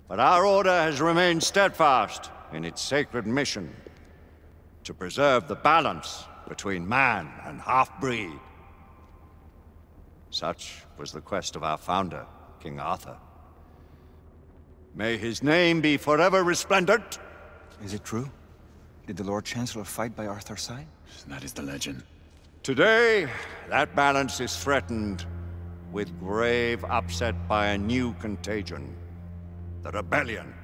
But our order has remained steadfast in its sacred mission to preserve the balance between man and half-breed. Such was the quest of our founder, King Arthur. May his name be forever resplendent. Is it true? Did the Lord Chancellor fight by Arthur's side? That is the legend. Today, that balance is threatened with grave upset by a new contagion. The rebellion.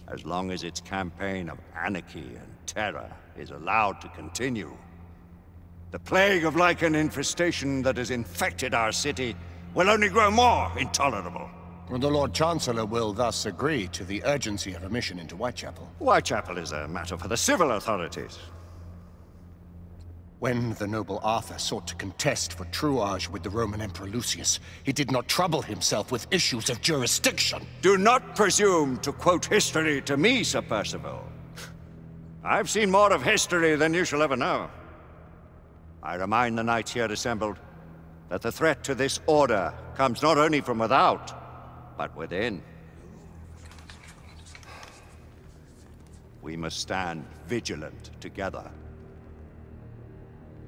As long as its campaign of anarchy and terror is allowed to continue, the plague of Lycan infestation that has infected our city will only grow more intolerable. Well, the Lord Chancellor will thus agree to the urgency of a mission into Whitechapel. Whitechapel is a matter for the civil authorities. When the noble Arthur sought to contest for truage with the Roman Emperor Lucius, he did not trouble himself with issues of jurisdiction. Do not presume to quote history to me, Sir Percival. I've seen more of history than you shall ever know. I remind the knights here assembled that the threat to this order comes not only from without, but within. We must stand vigilant together,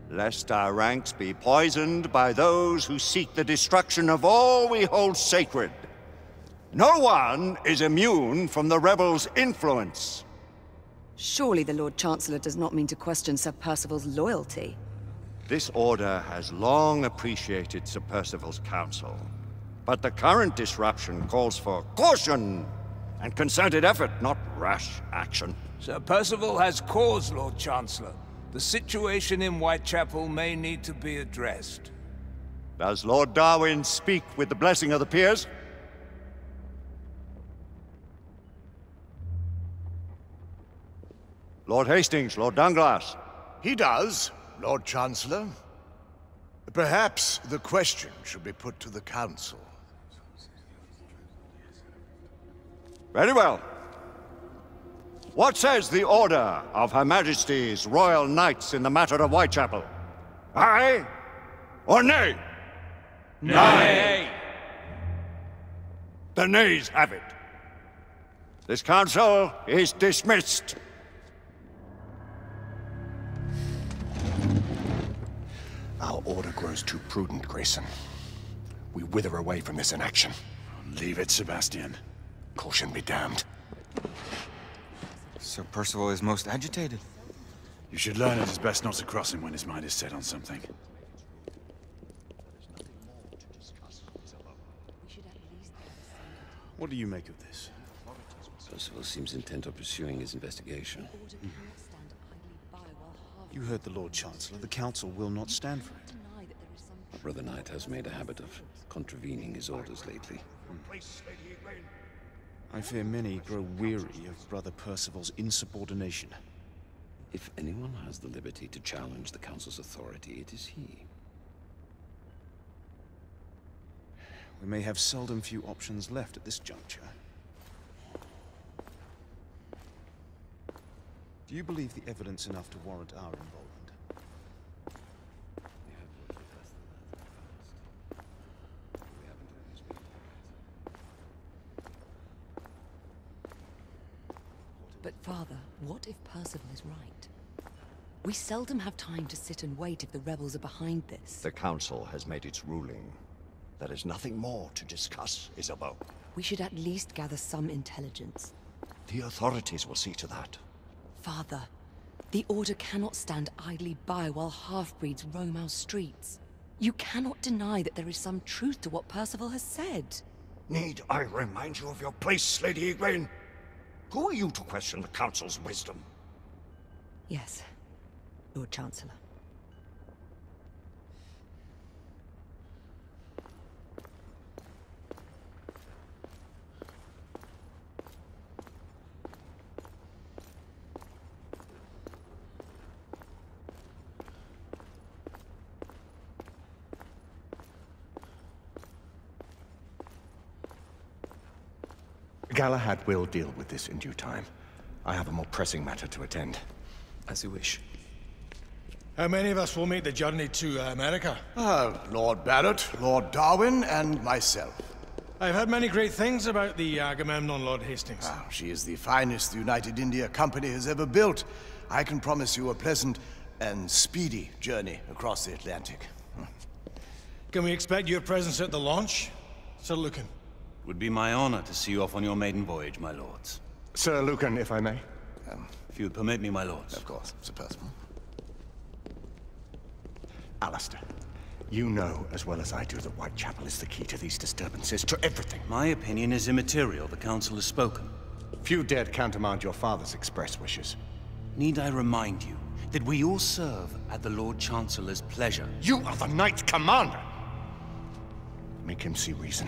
lest our ranks be poisoned by those who seek the destruction of all we hold sacred. No one is immune from the rebels' influence. Surely the Lord Chancellor does not mean to question Sir Percival's loyalty. This order has long appreciated Sir Percival's counsel, but the current disruption calls for caution and concerted effort, not rash action. Sir Percival has cause, Lord Chancellor. The situation in Whitechapel may need to be addressed. Does Lord Darwin speak with the blessing of the peers? Lord Hastings, Lord Dunglass. He does, Lord Chancellor. Perhaps the question should be put to the Council. Very well. What says the Order of Her Majesty's Royal Knights in the matter of Whitechapel? Aye or nay? Nay! The nays have it. This council is dismissed. Our order grows too prudent, Grayson. We wither away from this inaction. Leave it, Sebastian. Caution be damned. Sir Percival is most agitated. You should learn it is best not to cross him when his mind is set on something. What do you make of this? Percival seems intent on pursuing his investigation. You heard the Lord Chancellor. The Council will not stand for it. My brother Knight has made a habit of contravening his orders lately. I fear many grow weary of Brother Percival's insubordination. If anyone has the liberty to challenge the Council's authority, it is he. We may have seldom few options left at this juncture. Do you believe the evidence enough to warrant our involvement? But Father, what if Percival is right? We seldom have time to sit and wait if the rebels are behind this. The Council has made its ruling. There is nothing more to discuss, Isabeau. We should at least gather some intelligence. The authorities will see to that. Father, the Order cannot stand idly by while half-breeds roam our streets. You cannot deny that there is some truth to what Percival has said. Need I remind you of your place, Lady Egwene? Who are you to question the Council's wisdom? Yes, Lord Chancellor. Galahad will deal with this in due time. I have a more pressing matter to attend. As you wish. How many of us will make the journey to America? Lord Barrett, Lord Darwin, and myself. I've heard many great things about the Agamemnon, Lord Hastings. Ah, she is the finest the United India Company has ever built. I can promise you a pleasant and speedy journey across the Atlantic. Can we expect your presence at the launch, Sir Lucan? Would be my honor to see you off on your maiden voyage, my lords. Sir Lucan, if I may. If you would permit me, my lords. Of course, Sir Percival. Alistair, you know as well as I do that Whitechapel is the key to these disturbances, to everything. My opinion is immaterial. The Council has spoken. Few dared countermand your father's express wishes. Need I remind you that we all serve at the Lord Chancellor's pleasure? You are the Knight Commander! Make him see reason.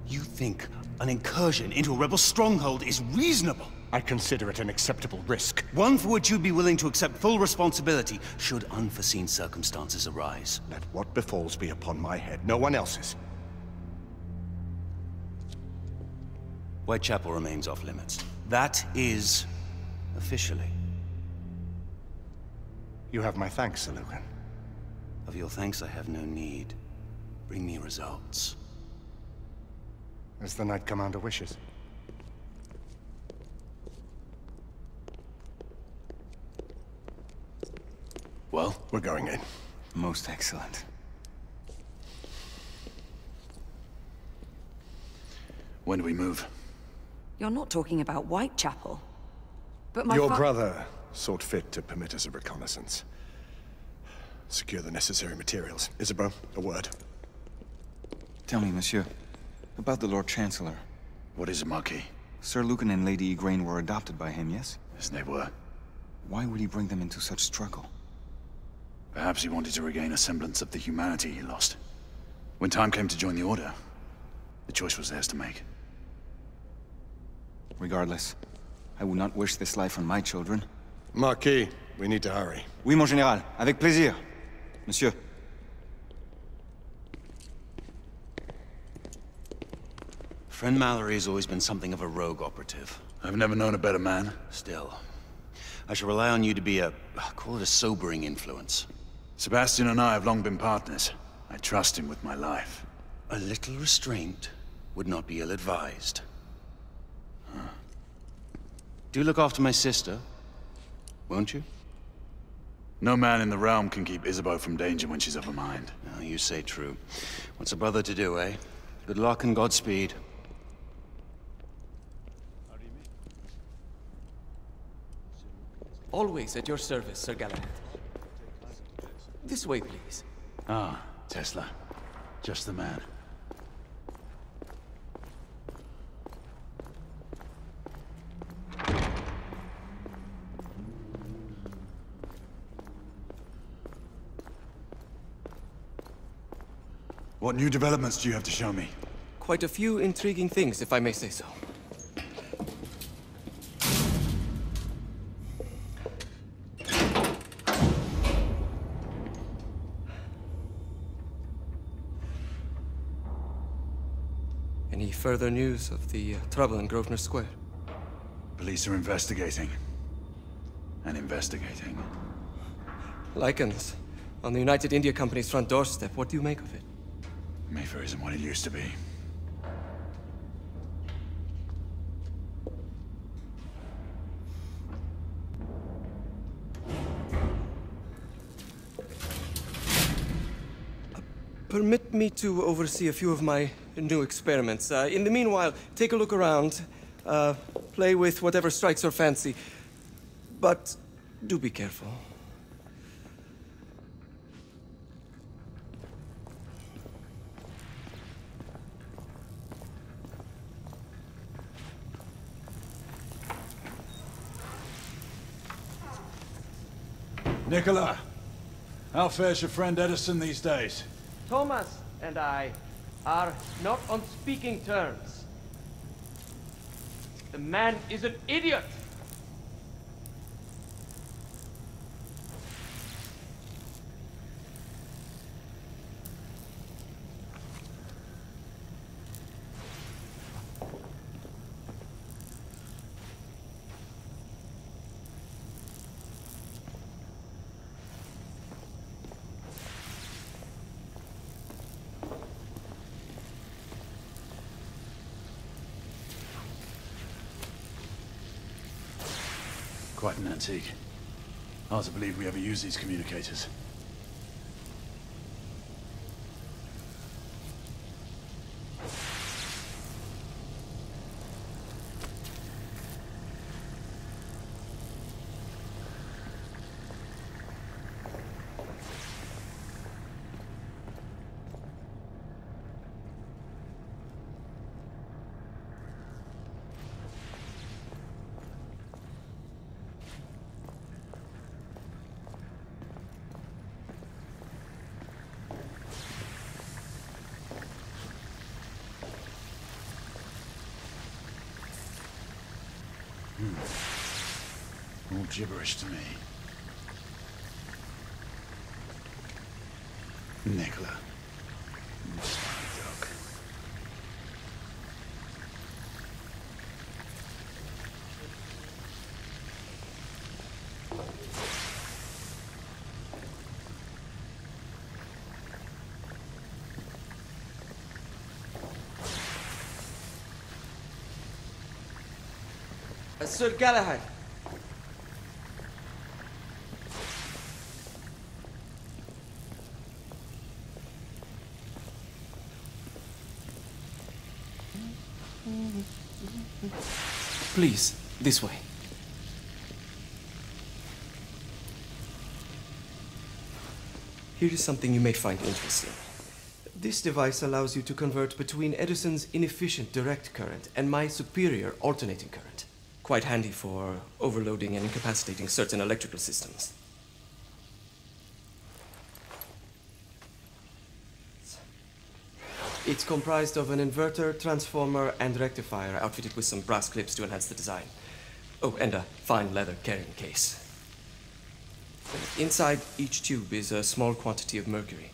You think an incursion into a rebel stronghold is reasonable? I consider it an acceptable risk. One for which you'd be willing to accept full responsibility should unforeseen circumstances arise. Let what befalls be upon my head, no one else's. Whitechapel remains off limits. That is officially. You have my thanks, Sir Lucan. Of your thanks I have no need. Bring me results. As the Knight Commander wishes. Well, we're going in. Most excellent. When do we move? You're not talking about Whitechapel. But my Your brother sought fit to permit us a reconnaissance. Secure the necessary materials. Isabeau, a word. Tell me, monsieur, about the Lord Chancellor. What is it, Marquis? Sir Lucan and Lady Igraine were adopted by him, yes? Yes, they were. Why would he bring them into such struggle? Perhaps he wanted to regain a semblance of the humanity he lost. When time came to join the Order, the choice was theirs to make. Regardless, I would not wish this life on my children. Marquis, we need to hurry. Oui, mon général. Avec plaisir. Monsieur. Friend Mallory has always been something of a rogue operative. I've never known a better man. Still, I shall rely on you to be call it a sobering influence. Sebastian and I have long been partners. I trust him with my life. A little restraint would not be ill-advised. Do look after my sister, won't you? No man in the realm can keep Isabeau from danger when she's of a mind. Oh, you say true. What's a brother to do, eh? Good luck and Godspeed. Always at your service, Sir Galahad. This way, please. Ah, Tesla. Just the man. What new developments do you have to show me? Quite a few intriguing things, if I may say so. Any further news of the trouble in Grosvenor Square? Police are investigating. And investigating. Lycans, on the United India Company's front doorstep. What do you make of it? Mayfair isn't what it used to be. Permit me to oversee a few of my new experiments. In the meanwhile, take a look around. Play with whatever strikes your fancy. But do be careful. Nicola, how fares your friend Edison these days? Thomas and I are not on speaking terms. The man is an idiot! Quite an antique. Hard to believe we ever use these communicators. All gibberish to me. Nicola. You slimy dog. Sir Galahad. Please, this way. Here is something you may find interesting. This device allows you to convert between Edison's inefficient direct current and my superior alternating current. Quite handy for overloading and incapacitating certain electrical systems. It's comprised of an inverter, transformer, and rectifier outfitted with some brass clips to enhance the design. Oh, and a fine leather carrying case. Inside each tube is a small quantity of mercury.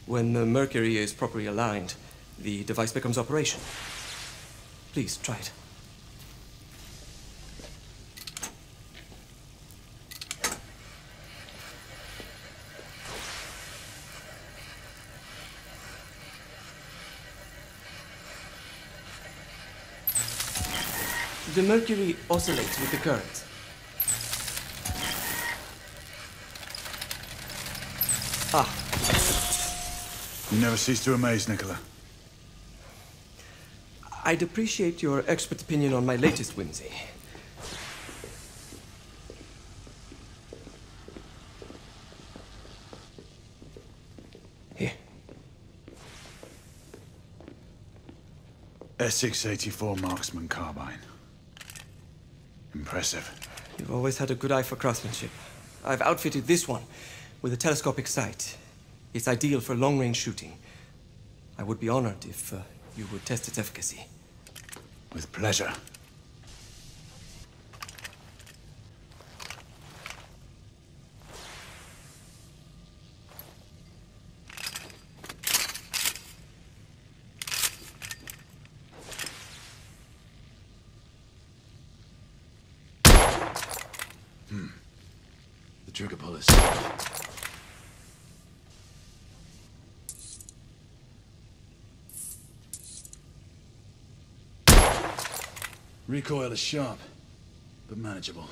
When the mercury is properly aligned, the device becomes operational. Please, try it. The mercury oscillates with the current. You never cease to amaze, Nicola. I'd appreciate your expert opinion on my latest whimsy. Here. S684 Marksman Carbine. Impressive. You've always had a good eye for craftsmanship. I've outfitted this one with a telescopic sight. It's ideal for long-range shooting. I would be honored if you would test its efficacy. With pleasure. The trigger pull is recoil is sharp, but manageable.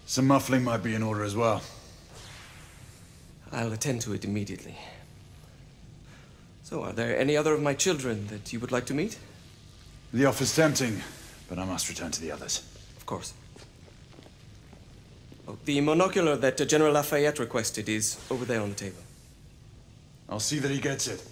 Some muffling might be in order as well. I'll attend to it immediately. So, are there any other of my children that you would like to meet? The offer's tempting, but I must return to the others. Of course. Oh, the monocular that General Lafayette requested is over there on the table. I'll see that he gets it.